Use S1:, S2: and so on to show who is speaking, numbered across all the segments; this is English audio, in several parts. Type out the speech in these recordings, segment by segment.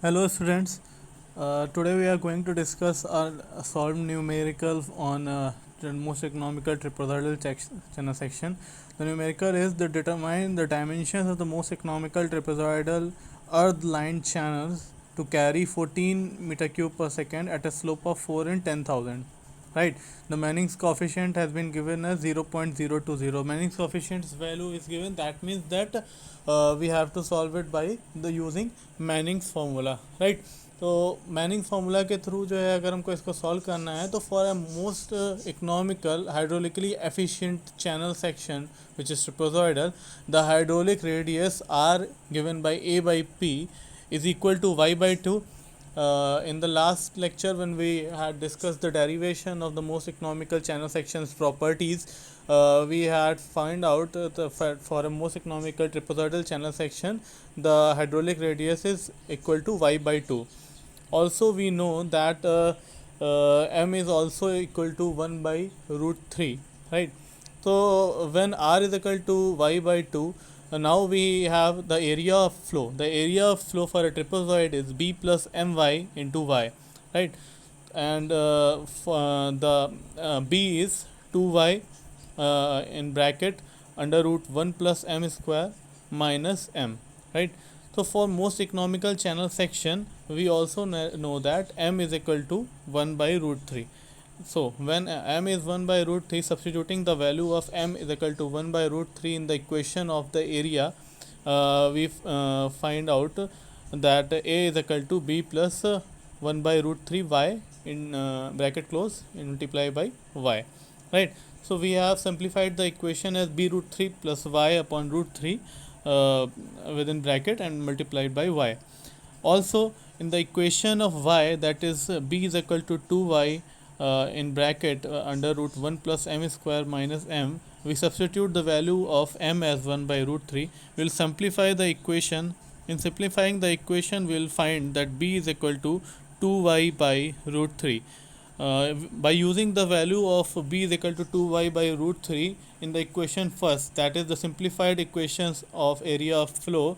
S1: Hello students, today we are going to discuss or solve numerical on the most economical trapezoidal channel section. The numerical is to determine the dimensions of the most economical trapezoidal earth line channels to carry 14 meter cube per second at a slope of 4 in 10,000. Right, the Manning's coefficient has been given as 0.020. Manning's coefficient's value is given, that means that we have to solve it by the using Manning's formula, right? तो Manning formula के through जो है अगर हमको इसको solve करना है तो for a most economical hydraulically efficient channel section which is trapezoidal the hydraulic radius R given by a by p is equal to y by 2. In the last lecture when we had discussed the derivation of the most economical channel sections properties, we had find out for a most economical trapezoidal channel section the hydraulic radius is equal to y by 2. Also we know that m is also equal to 1 by root 3, right? So when r is equal to y by 2, now we have the area of flow. The area of flow for a trapezoid is b plus my into y, right? And b is 2y in bracket under root 1 plus m square minus m, right? So for most economical channel section we also know that m is equal to 1 by root 3. So when m is 1 by root 3, substituting the value of m is equal to 1 by root 3 in the equation of the area, we find out that a is equal to b plus 1 by root 3 y in bracket close multiply by y, right? So we have simplified the equation as b root 3 plus y upon root 3 within bracket and multiplied by y. Also in the equation of y, that is b is equal to 2y in bracket under root 1 plus m square minus m, we substitute the value of m as 1 by root 3. We will simplify the equation. In simplifying the equation, we will find that b is equal to 2y by root 3. By using the value of b is equal to 2y by root 3 in the equation first, that is the simplified equations of area of flow,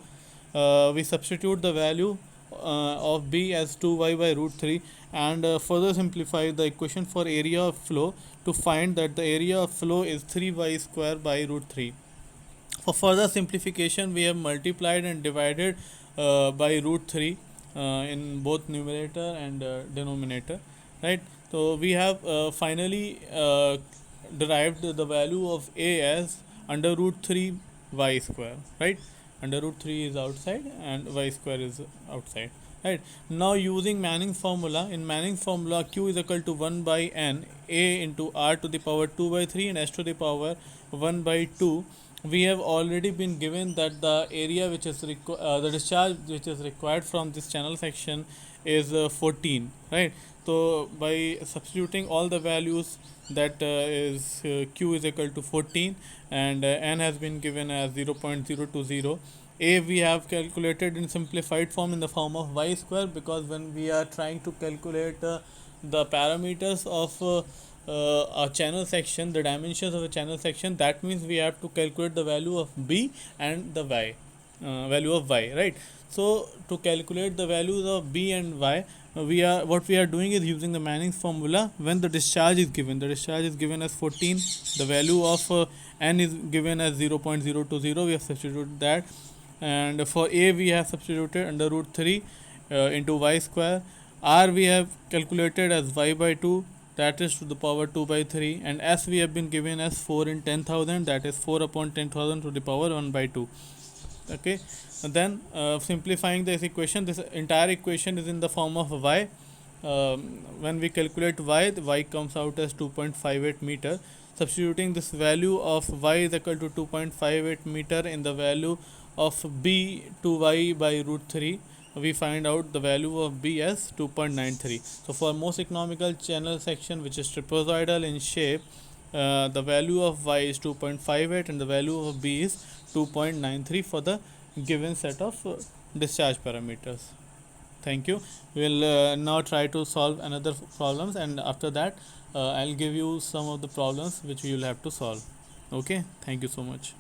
S1: we substitute the value of b as 2y by root 3 and further simplify the equation for area of flow to find that the area of flow is 3y square by root 3. For further simplification, we have multiplied and divided by root 3 in both numerator and denominator, right? So we have finally derived the value of a as under root 3 y square, right? Under root 3 is outside and y square is outside, right? Now using Manning's formula, in Manning's formula q is equal to 1 by n a into r to the power 2 by 3 and s to the power 1 by 2, we have already been given that the area which is the discharge which is required from this channel section is 14, right? So by substituting all the values, that is q is equal to 14 and n has been given as 0.020. A we have calculated in simplified form in the form of y square, because when we are trying to calculate the parameters of a channel section, the dimensions of a channel section, that means we have to calculate the value of b and the y, value of y, right? So to calculate the values of b and y, what we are doing is using the Manning's formula. When the discharge is given, the discharge is given as 14, the value of n is given as 0.020, we have substituted that, and for a we have substituted under root 3 into y square. R we have calculated as y by 2, that is to the power 2 by 3, and s we have been given as 4 in 10,000, that is 4 upon 10,000 to the power 1 by 2. Okay, and then simplifying this equation, this entire equation is in the form of y. When we calculate y, the y comes out as 2.58 meter. Substituting this value of y is equal to 2.58 meter in the value of b 2y by root 3, we find out the value of b as 2.93. So for most economical channel section which is trapezoidal in shape, the value of y is 2.58 and the value of b is 2.93 for the given set of discharge parameters. Thank you. We will now try to solve another problems, and after that I'll give you some of the problems which we will have to solve. Okay, thank you so much.